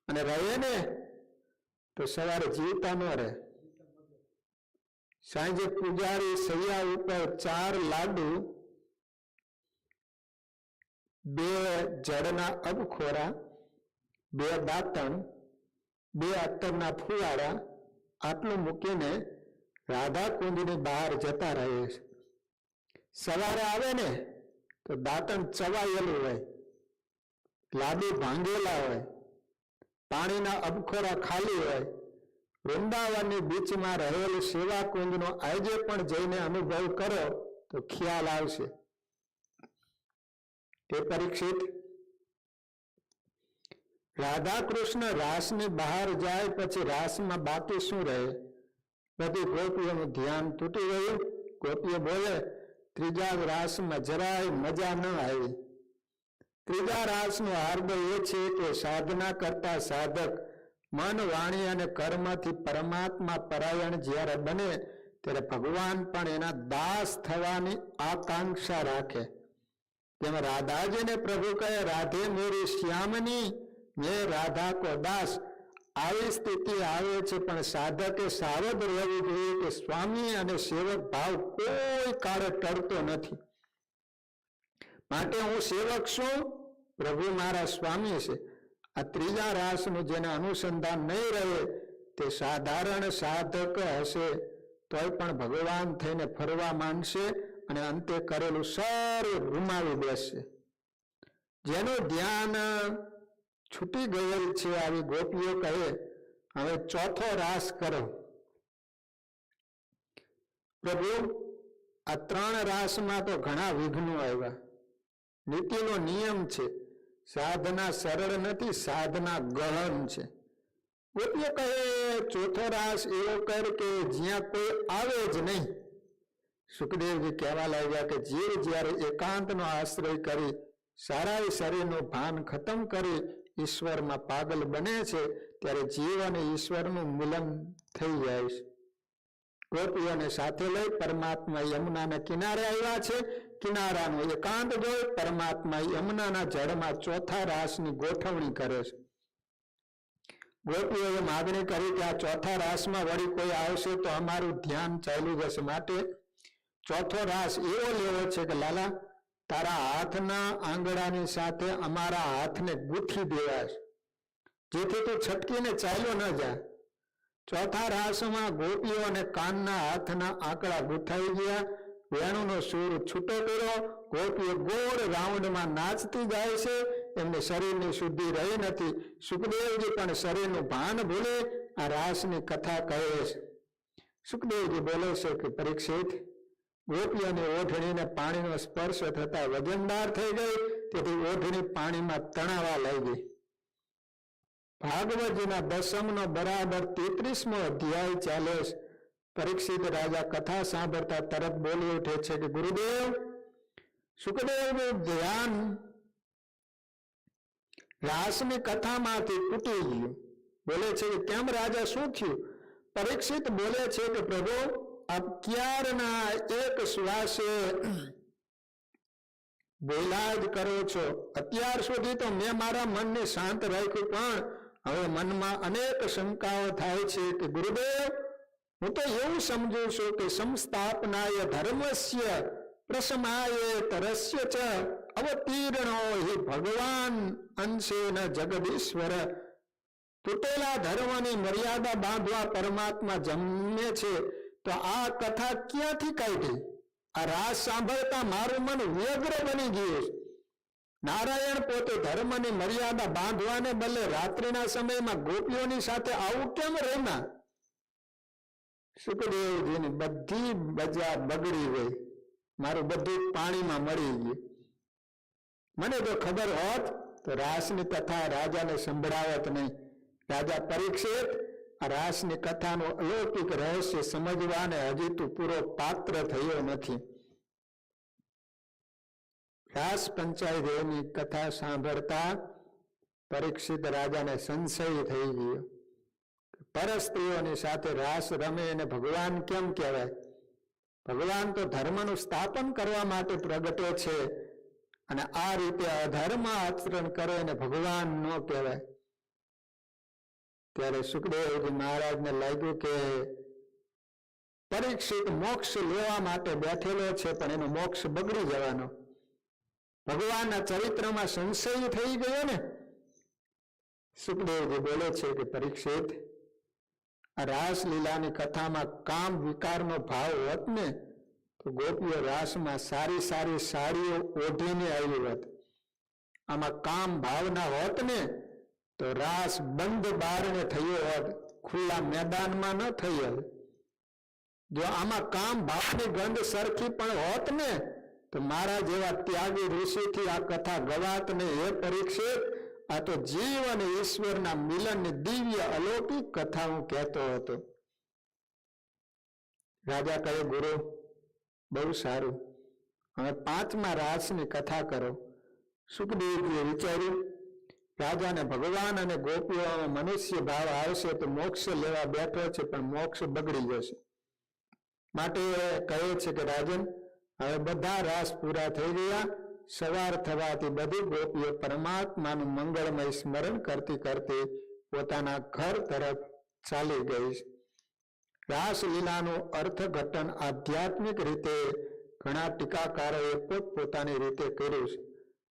S1: અને રહે ને તો સવારે જીવતા ન રહે. સાંજે પૂજારી સૈયા ઉપર 4 લાડુ, 2 જળના અબખોરા, 2 દાંતણ, 2 અત્તરના ફુવાડા આટલું મૂકીને રાધા કુંજની બહાર જતા રહે છે. સવારે આવે ને તો દાંતણ ચવાયેલું હોય, લાડુ ભાંગેલા હોય, પાણીના અબખોરા ખાલી હોય. વૃંદાવનની બીચમાં રહેલું સેવા કુંજનો આજે પણ જઈને અનુભવ કરો તો ખ્યાલ આવશે. તે પરીક્ષિત, રાધા કૃષ્ણ રાસની બહાર જાય પછી રાસમાં બાકી શું રહે? બધી ગોપીઓનું ધ્યાન તૂટી ગયું. ગોપીઓ બોલે, ત્રીજા રાસમાં જરાય મજા ન આવી. ત્રીજા રાસનો હાર્દ એ છે કે સાધના કરતા સાધક મન વાણી અને કર્મથી પરમાત્મા પરાયણ જ્યારે બને ત્યારે ભગવાન પણ એના દાસ થવાની આકાંક્ષા રાખે. તેમાં રાધાજીને પ્રભુ કહે, રાધે મેરી શ્યામની મેં રાધા કો દાસ. આવી સ્થિતિ આવે છે પણ સાધકે સાવધ રહેવું જોઈએ કે સ્વામી અને સેવક ભાવ કોઈ કાળે ટળતો નથી. માટે હું સેવક છું, પ્રભુ મારા સ્વામી છે. આ ત્રીજા રાસનું જેને અનુસંધાન નહીં રહે તે સાધારણ સાધક હશે તોય પણ ભગવાન થઈને ફરવા માંડશે અને અંતે કરેલું સારું ગુમાવી બેસશે. જેનું ધ્યાન છૂટી ગયેલ છે આવી ગોપીઓ કહે, હવે ચોથો રાસ કરો. પ્રભુ આ 3 રાસમાં તો ઘણા વિઘ્નો આવ્યા. નીતિનો નિયમ છે, સાધના સરળ નથી, સાધના ગહન છે. ગોપીઓ કહે, ચોથો રાસ એવો કર કે જ્યાં કોઈ આવે જ નહીં. સુખદેવજી કહેવા લાગ્યા કે જીવ જ્યારે એકાંતનો આશ્રય કરી સારા શરીરનું ભાન ખતમ કરી ઈશ્વરમાં પાગલ બને છે ત્યારે જીવ અને ઈશ્વરનું મિલન થઈ જાય છે. ગોપીઓને સાથે લઈ પરમાત્મા યમુનાના કિનારે આવ્યા છે. કિનારાનો એકાંત જોઈ પરમાત્મા યમુનાના જળમાં ચોથા રાસની ગોઠવણી કરે છે. ગોપીઓએ માગણી કરી કે આ ચોથા રાસમાં વળી કોઈ આવશે તો અમારું ધ્યાન ચાલ્યું જશે, માટે ચોથો રાસ એવો લેવો છે કે લાલા તારા હાથના આંગળાની સાથે અમારા હાથને ગૂંથી દેવાશ, જેથી તું છટકીને ચાલ્યો ન જાય. ચોથા રાસમાં ગોપીઓ અને કાનના હાથના આંકડા ગૂંથાઈ ગયા. વેણુનો સૂર છૂટો કર્યો. ગોપીઓ ગોળ રાઉન્ડમાં નાચતી જાય છે. એમને શરીરની શુદ્ધિ રહી નથી. સુખદેવજી પણ શરીરનું ભાન ભૂલે આ રાસની કથા કહે છે. સુખદેવજી બોલે છે કે પરીક્ષિત, ગોપીઓની ઓઢણીને પાણીનો સ્પર્શ થતા વજનદાર થઈ ગઈ, તેથી ઓઢણી પાણીમાં તણાવા લાગી. ભાગવતજીના 10મનો બરાબર 33મો અધ્યાય ચાલે છે. પરીક્ષિત રાજા કથા સાંભળતા તરત બોલી ઉઠે છે કે ગુરુદેવ, સુખદેવનું ધ્યાન રાસની કથામાંથી તૂટી ગયું. બોલે છે કે કેમ રાજા, શું થયું? પરીક્ષિત બોલે છે કે પ્રભુ, આપ ક્યારના એક શ્વાસે બોલા જ કરો છો. અત્યાર સુધી તો મેં મારા મનને શાંત રાખ્યું, પણ હવે મનમાં અનેક શંકાઓ થાય છે કે ગુરુદેવ, હું તો એવું સમજુ છું કે સંસ્થાપનાય ધર્મસ્ય પ્રસમાય તરસ્ય ચ અવતીર્ણો હિ ભગવાન અંશેન જગદીશ્વર. તૂટેલા ધર્મની મર્યાદા બાંધવા પરમાત્મા જન્મે છે, તો આ કથા ક્યાંથી કાઢી? આ રાસ સાંભળતા મારું મન વ્યગ્ર બની ગયું. નારાયણ પોતે ધર્મની મર્યાદા બાંધવાને બદલે રાત્રિના સમયમાં ગોપીઓની સાથે આવું કેમ રહેના? સુખદેવજીની બધી બજા બગડી ગઈ. મારું બધું પાણીમાં મળી ગયું. મને જો ખબર હોત તો રાસની કથા રાજાને સંભળાવત નહીં. રાજા પરીક્ષિત, આ રાસની કથાનું અલૌકિક રહસ્ય સમજવાને હજી તું પૂરો પાત્ર થયો નથી. રાસ પંચાયતની કથા સાંભળતા પરીક્ષિત રાજાને સંશય થઈ ગયો. પરસ્ત્રીઓની સાથે રાસ રમે એને ભગવાન કેમ કહેવાય? ભગવાન તો ધર્મનું સ્થાપન કરવા માટે પ્રગટે છે, અને આ રીતે અધર્મ આચરણ કરે એને ભગવાન ન કહેવાય. ત્યારે સુખદેવજી મહારાજને લાગ્યું કે પરીક્ષિત મોક્ષ લેવા માટે બેઠેલો છે, પણ એનો મોક્ષ બગડી જવાનો. ભગવાનના ચરિત્રમાં સંશય થઈ ગયો ને. સુખદેવજી બોલે છે કે પરીક્ષિત, આ રાસલીલાની કથામાં કામ વિકારનો ભાવ હોત ને તો ગોપીઓ રાસમાં સારી સારી સાડીઓ ઓઢીને આવી હોત. આમાં કામ ભાવના હોત ને તો રાસ બંધ બારણે થયો હોત, ખુલ્લા મેદાનમાં ન થયો. જો આમાં કામ ભાવની ગંધ સરખી પણ હોત ને તો મારા જેવા ત્યાગી ઋષિથી આ કથા ગવાત ને. એ પરીક્ષિત, આ તો જીવ અને ઈશ્વરના મિલનની દિવ્ય અલૌકિક કથા હું કહેતો હતો. રાજા કહે, ગુરુ બહુ સારું, હવે 5મા રાસની કથા કરો. સુખદેવજીએ વિચાર્યું, રાજાને ભગવાન અને ગોપીઓમાં મનુષ્ય ભાવ આવશે તો મોક્ષ લેવા બેઠો છે, પણ મોક્ષ બગડી જશે. માટે કહે છે કે રાજન, હવે બધા રાસ પૂરા થઈ ગયા. સવાર થવાથી બધી ગોપીઓ પરમાત્માનું મંગળમય સ્મરણ કરતી કરતી પોતાના ઘર તરફ ચાલી ગઈ. રાસલીલાનું અર્થઘટન આધ્યાત્મિક રીતે ઘણા ટીકાકારોએ પોતપોતાની રીતે કર્યું છે.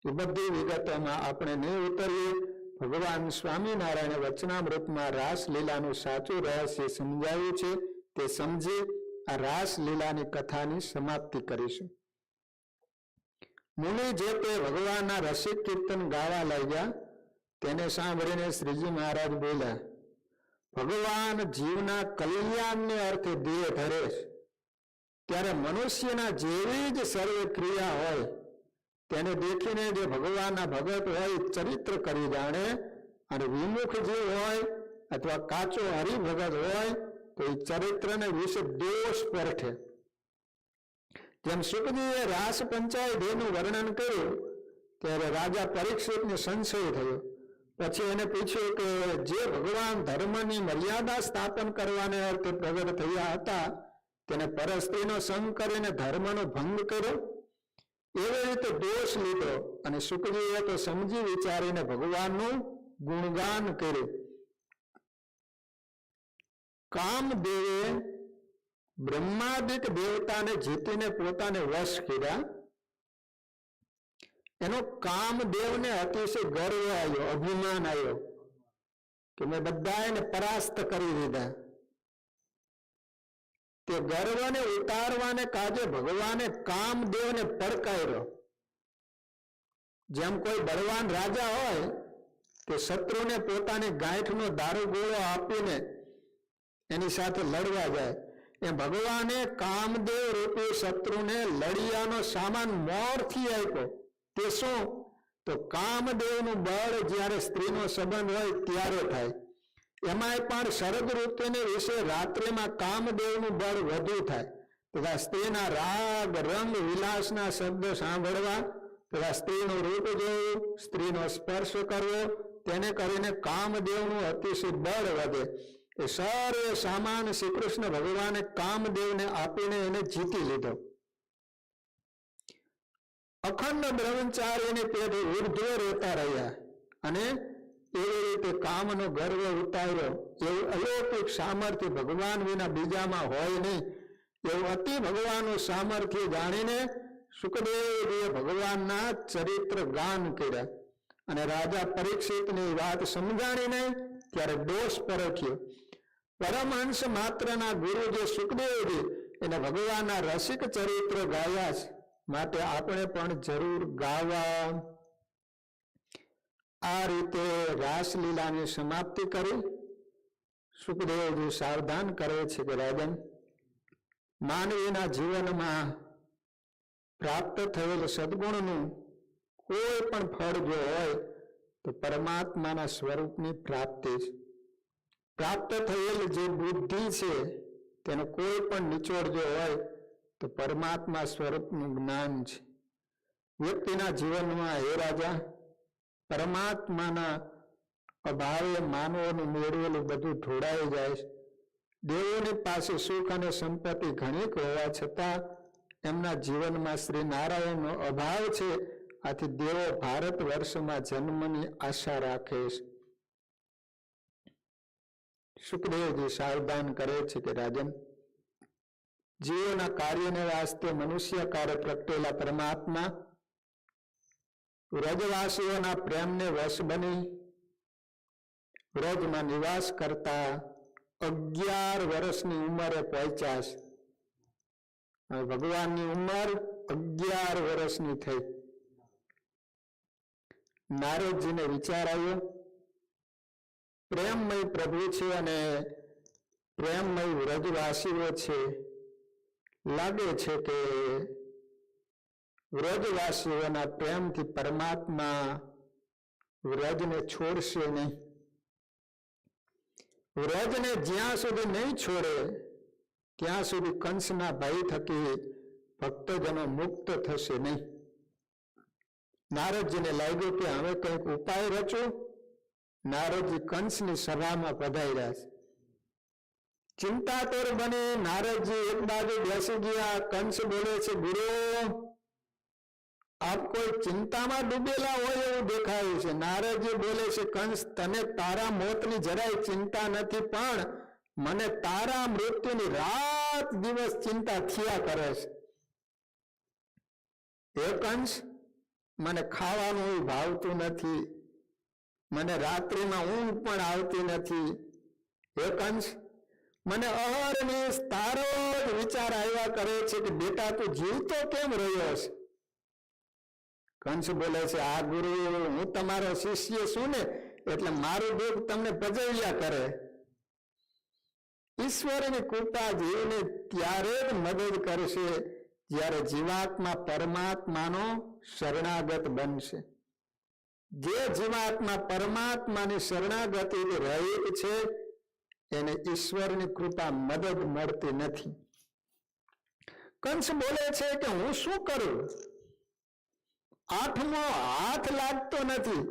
S1: એ બધી વિગતોમાં આપણે નહીં ઉતરીએ. ભગવાન સ્વામિનારાયણ વચનામૃતમાં રાસલીલાનું સાચું રહસ્ય સમજાવ્યું છે, તે સમજી આ રાસલીલાની કથાની સમાપ્તિ કરીશું. મુનિ જે તે ભગવાનના રસિક કીર્તન ગાવા લાગ્યા, તેને સાંભળીને શ્રીજી મહારાજ બોલ્યા, ભગવાન જીવના કલ્યાણને અર્થે દેહ ધરે છે, ત્યારે મનુષ્યના જેવી જ સર્વ ક્રિયા હોય તેને દેખીને જે ભગવાનના ભગત હોય ચરિત્ર કરી જાણે, અને વિમુખ જે હોય અથવા કાચો હરિભગત હોય તો એ ચરિત્રને વિશે દોષ પરખે. જેમ સુખજીએ રાસ પંચાયતનું વર્ણન કર્યું ત્યારે રાજા પરીક્ષિતને સંશય થયો. પછી એને પૂછ્યું કે જે ભગવાન ધર્મની મર્યાદા સ્થાપન કરવાને અર્થે પ્રગટ થયા હતા તેને પરસ્ત્રીનો સંગ કરીને ધર્મનો ભંગ કર્યો. એવી રીતે દોષ લીધો, અને સુખજીએ તો સમજી વિચારીને ભગવાનનું ગુણગાન કર્યું. કામદેવે બ્રહ્માદિક દેવતાને જીતીને પોતાને વશ કર્યા. એનો કામદેવને અતિશય ગર્વ આવ્યો, અભિમાન આવ્યો કે મેં બધાને પરાસ્ત કરી દીધા. તે ગર્વને ઉતારવાને કાજે ભગવાને કામદેવને પડકાર્યો. જેમ કોઈ બળવાન રાજા હોય તે શત્રુને પોતાની ગાંઠનો દારૂગોળો આપીને એની સાથે લડવા જાય, એ ભગવાને કામદેવ રૂપી શત્રુને લડિયાનો સામાન મોરથી આપ્યો. તે શું? તો કામદેવનું બળ જ્યારે સ્ત્રીનો સંબંધ હોય ત્યારે થાય. એમાંય પણ શરદ ઋતુને વિશે રાત્રિમાં કામદેવનું બળ વધુ થાય. તથા સ્ત્રીના રાગ રંગ વિલાસના શબ્દ સાંભળવા, તથા સ્ત્રીનું રૂપ જોવું, સ્ત્રીનો સ્પર્શ કરવો, તેને કરીને કામદેવનું અતિશય બળ વધે. એ સર્વ સામાન શ્રી કૃષ્ણ ભગવાને કામદેવને આપીને એને જીતી લીધો. અખંડ બ્રહ્મચારીની પેઢી ઉર્ધ્વ રહેતા રહ્યા અને એવી રીતે કામનો ગર્વ ઉતાર્યો. એવું અલૌકિક સામર્થ્ય ભગવાન વિના બીજામાં હોય નહીં. એવું અતિ ભગવાનનું સામર્થ્ય જાણીને સુખદેવજીએ ભગવાનના ચરિત્ર ગાન કર્યા અને રાજા પરીક્ષિતની વાત સમજાણી નહીં ત્યારે દોષ પરખ્યો. પરમહંસ માત્રના ગુરુ જે સુખદેવજી એને ભગવાનના રસિક ચરિત્ર ગાયા છે, માટે આપણે પણ જરૂર ગાવા. આ રીતે રાસલીલાની સમાપ્તિ કરી સુખદેવજી સાવધાન કરે છે કે રાજન, માનવીના જીવનમાં પ્રાપ્ત થયેલ સદગુણનું કોઈ પણ ફળ જો હોય તો પરમાત્માના સ્વરૂપની પ્રાપ્તિ છે. પ્રાપ્ત થયેલ જે બુદ્ધિ છે તેનો કોઈ પણ નિચોડ જો હોય તો પરમાત્મા સ્વરૂપનું જ્ઞાન છે. વ્યક્તિના જીવનમાં હે રાજા, પરમાત્માના અભાવે માનવોનું મેળવેલું બધું ઢોળાઈ જાય છે. દેવોની પાસે સુખ અને સંપત્તિ ઘણી હોવા છતાં એમના જીવનમાં શ્રી નારાયણનો અભાવ છે. આથી દેવો ભારત વર્ષમાં જન્મની આશા રાખે છે. સુખદેવજી સાવધાન કરે છે કે રાજન, જીવોના કાર્યને વાસ્તે મનુષ્યકારે પ્રગટેલા પરમાત્મા વ્રજવાસીઓના પ્રેમને વશ બની વ્રજમાં નિવાસ કરતા 11 વર્ષની ઉંમરે પહોંચ્યા છે. ભગવાનની ઉંમર 11 વર્ષની થઈ. નારદજીને વિચાર આવ્યો, પ્રેમમય પ્રભુ છે અને પ્રેમમય વ્રજવાસીઓ છે, લાગે છે કે વ્રજવાસીઓના પ્રેમથી પરમાત્મા વ્રજને છોડશે નહીં. વ્રજને જ્યાં સુધી નહીં છોડે ત્યાં સુધી કંસના ભય થકી ભક્તજનો મુક્ત થશે નહીં. નારદજીને લાગ્યું કે હવે કંઈક ઉપાય રચું. નારદજી કંસની સભામાં પધાર્યા છે. ચિંતાતુર બની નારદજી એક બાજુ બેસી ગયા. કંસ બોલે છે, ગુરુ આપ કોઈ ચિંતામાં ડૂબેલા હોય એવું દેખાયું છે. નારદજી બોલે છે, કંસ તને તારા મોતની જરાય ચિંતા નથી, પણ મને તારા મૃત્યુની રાત દિવસ ચિંતા થયા કરે છે. હે કંસ, મને ખાવાનું ભાવતું નથી, મને રાત્રિમાં ઊંઘ પણ આવતી નથી. હે કંસ, મને અહર્નિશ તારો જ વિચાર આવ્યા કરે છે કે બેટા તું જીવતો કેમ રહ્યો છે. કંસ બોલે છે, આ ગુરુ હું તમારો શિષ્ય છું ને, એટલે મારું દુઃખ તમને પજવ્યા કરે. ઈશ્વરની કૃપા જીવને ત્યારે જ મદદ કરશે જ્યારે જીવાત્મા પરમાત્માનો શરણાગત બનશે. જે જીવાત્મા પરમાત્માની શરણાગતિ રહિત છે એને ઈશ્વરની કૃપા મદદ મળતી નથી. કંસ બોલે છે કે હું શું કરું? આઠમો હાથ લાગતો નથી.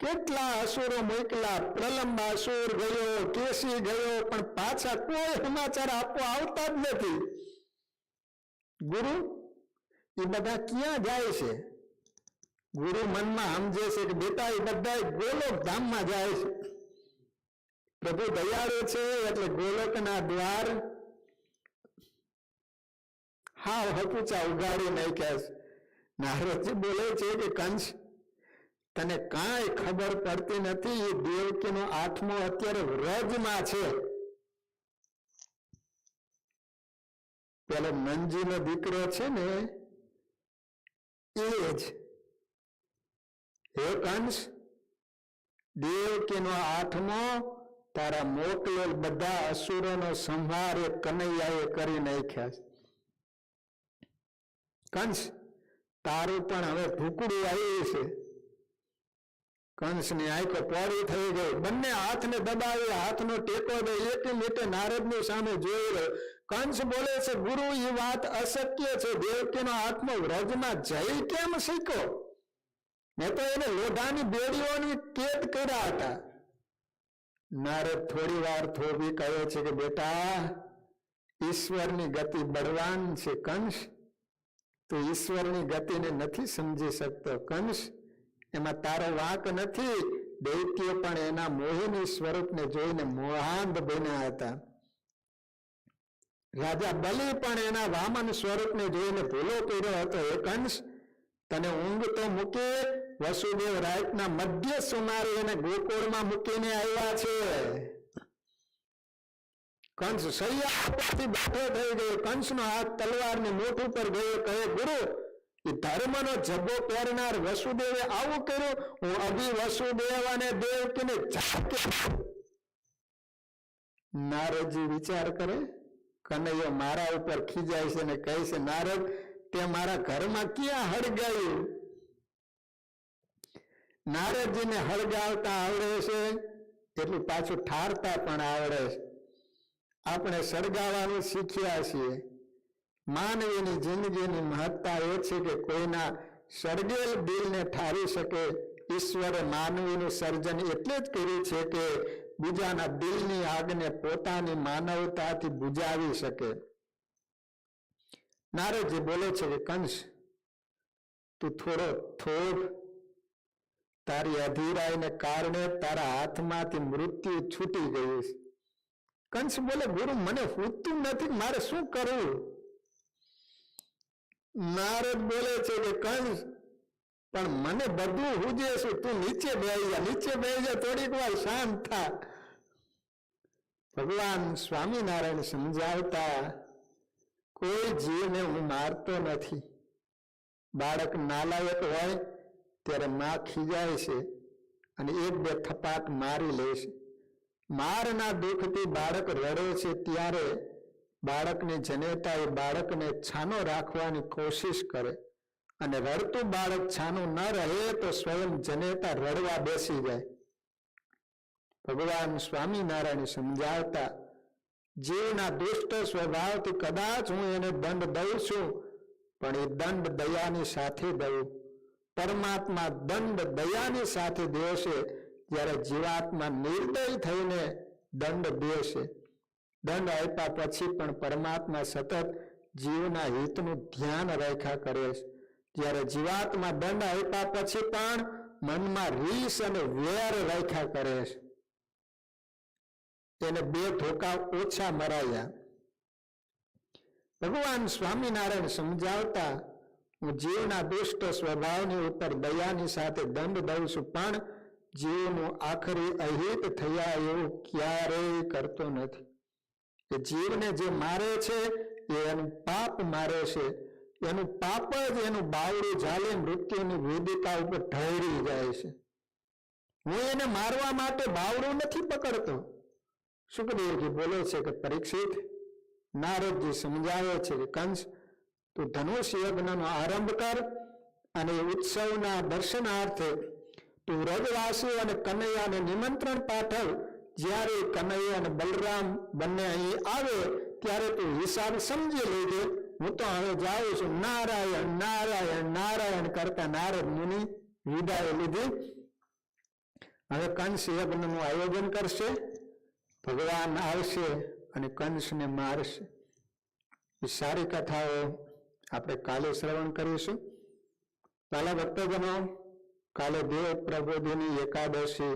S1: કેટલા અસુરો મોકલા, પ્રલંબાસુર ગયો, કેસી ગયો, પણ પાછા કોઈ સમાચાર આપવા આવતા જ નથી. ગુરુ એ બધા ક્યાં જાય છે? ગુરુ મનમાં સમજે છે કે બેટા એ બધા ગોલોક ધામમાં જાય છે. પ્રભુ દયાળુ છે એટલે ગોલોકના દ્વાર હાવ હકુચા ઉગાડી નાખ્યા છે. નારદજી બોલે છે કે કંસ, તને કાંઈ ખબર પડતી નથી. એ દેવકીનો 8મો અત્યારે વ્રજમાં છે. પેલો નંદજીનો દીકરો છે ને એ જ. હે કંસ, દેવકીનો 8મો તારા મોકલેલ બધા અસુરોનો સંહાર એ કનૈયાએ કરી નાખ્યા છે. કંસ, તારું પણ હવે ઢુકડું આવ્યું છે. કંસની આંખો પોળી થઈ ગઈ. બંને હાથને દબાવી હાથનો ટેકો દે એક મીટે નારદની સામે જોઈ રહ્યો. કંસ બોલે છે, ગુરુ એ વાત અશક્ય છે. દેવકીનો 8મો વ્રજમાં જઈ કેમ શીખ્યો? મેં તો એને લોઢાની બેડીઓની કેદ કર્યા હતા. નારદ થોડી વાર થોભી કહે છે કે બેટા, ઈશ્વરની ગતિ બળવાન છે. કંસ, તું ઈશ્વરની ગતિને નથી સમજી શકતો. કંસ, એમાં તારો વાંક નથી. દૈત્યો પણ એના મોહિની સ્વરૂપને જોઈને મોહાંધ બન્યા હતા. રાજા બલિ પણ એના વામન સ્વરૂપને જોઈને ભૂલો કર્યો હતો. એ કંસ, તને ઊંઘ તો મૂકે વસુદેવ રાતના મધ્ય સુમારે એને ગોકુળમાં મૂકીને આવ્યા છે. કંસ સૈયા પરથી બેઠો થઈ ગયો. કંસનો હાથ તલવારની મોઢ ઉપર ગયો. કહે, ગુરુ, એ ધર્મનો જબ્બો પહેરનાર વસુદેવે આવું કર્યું. હું અભી વસુદેવ અને દેવકીને ઝાકે. નારદજી વિચાર કરે, કનૈયો મારા ઉપર ખીજાય છે ને કહે છે, નારદ, તે મારા ઘરમાં ક્યાં હળગાયું? નારદજીને હળગાવતા આવડે છે એટલું પાછું ઠારતા પણ આવડે છે. આપણે સળગાવવાનું શીખ્યા છીએ. માનવીની જિંદગીની મહત્તા એ છે કે કોઈના સળગેલ દિલને ઠારી શકે. ઈશ્વરે માનવીનું સર્જન એટલે જ કર્યું છે કે બીજાના દિલની આગને પોતાની માનવતાથી બુઝાવી શકે. નારદજી બોલે છે કે કંસ, તું થોડો થોભ. તારી અધીરાઈને કારણે તારા હાથમાંથી મૃત્યુ છૂટી ગયું છે. કંસ બોલે, ગુરુ, મને ફૂટતું નથી, મારે શું કરવું? નારદ બોલે છે કે કંસ, પણ મને બધું હુજે છે. તું નીચે બેસી જા, નીચે બેસી જા, થોડીક વાર શાંત થા. ભગવાન સ્વામિનારાયણ સમજાવતા, કોઈ જીવને હું મારતો નથી. બાળક નાલાયક હોય ત્યારે માં ખીજાય છે અને એક બે થપાટ મારી લે છે. મારના દુઃખથી બાળક રડે છે ત્યારે બાળકની જનેતા એ બાળકને છાનો રાખવાની કોશિશ કરે અને રડતું બાળક છાનું ન રહે તો સ્વયં જનેતા રડવા બેસી જાય. ભગવાન સ્વામિનારાયણ સમજાવતા, જીવના દુષ્ટ સ્વભાવથી કદાચ હું એને દંડ દઉં છું, પણ એ દંડ દયાની સાથે દઉં. પરમાત્મા દંડ દયાની સાથે દેશે, જ્યારે જીવાત્મા નિર્દય થઈને દંડ દેશે. દંડ આપ્યા પછી પણ પરમાત્મા સતત જીવના હિતનું ધ્યાન રાખ્યા કરે છે. જ્યારે જીવાત્મા દંડ આપ્યા પછી પણ મનમાં રીસ અને વેર રાખ્યા કરે છે. એને બે ધોકા ઓછા મરાયા. ભગવાન સ્વામિનારાયણ સમજાવતા, હું જીવના દુષ્ટ સ્વભાવની ઉપર દયાની સાથે દંડ દઉં છું, પણ જીવનું આખરી અહિત થયા એવું ક્યારેય કરતો નથી. કે જીવને જે મારે છે એ એનું પાપ મારે છે. એનું પાપ જ એનું બાવડું ઝાલી મૃત્યુની વેદિકા ઉપર ઢળી જાય છે. હું એને મારવા માટે બાવડું નથી પકડતો. સુખદેવજી બોલે છે કે પરીક્ષિત, નારદજી સમજાવે છે કે કંસ, તું ધનુષ યજ્ઞનો આરંભ કર અને ઉત્સવના દર્શનાર્થે તું વ્રજવાસીઓ અને કનૈયાને નિમંત્રણ પાઠવ. જ્યારે કનૈયા અને બલરામ બંને અહીં આવે ત્યારે તું હિસાબ સમજી લેજે. હું તો હવે જાઉં છું. નારાયણ નારાયણ નારાયણ કરતા નારદ મુનિ વિદાય લીધી. હવે કંસ યજ્ઞનું આયોજન કરશે. ભગવાન આવશે અને કંસને મારશે. એ સારી કથાઓ આપણે કાલે શ્રવણ કરીશું. પહેલા ભક્તજનો, કાલે દેવ પ્રબોધિની એકાદશી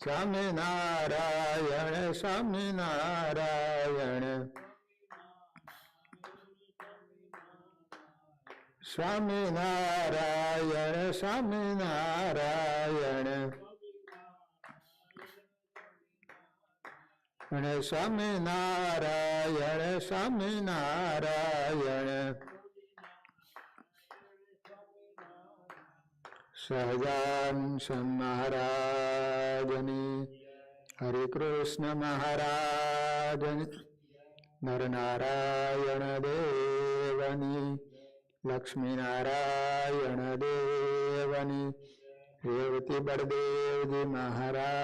S1: સ્વામિનારાયણ સ્વામિનારાયણ સ્વામિનારાયણ સ્વામિનારાયણ અને સ્વામિનારાયણ સ્વામિનારાયણ સહજાનંદ મહારાજની હરે કૃષ્ણ મહારાજની નરનારાયણ દેવની લક્ષ્મીનારાયણ દેવની રેવતી બળદેવજી મહારાજ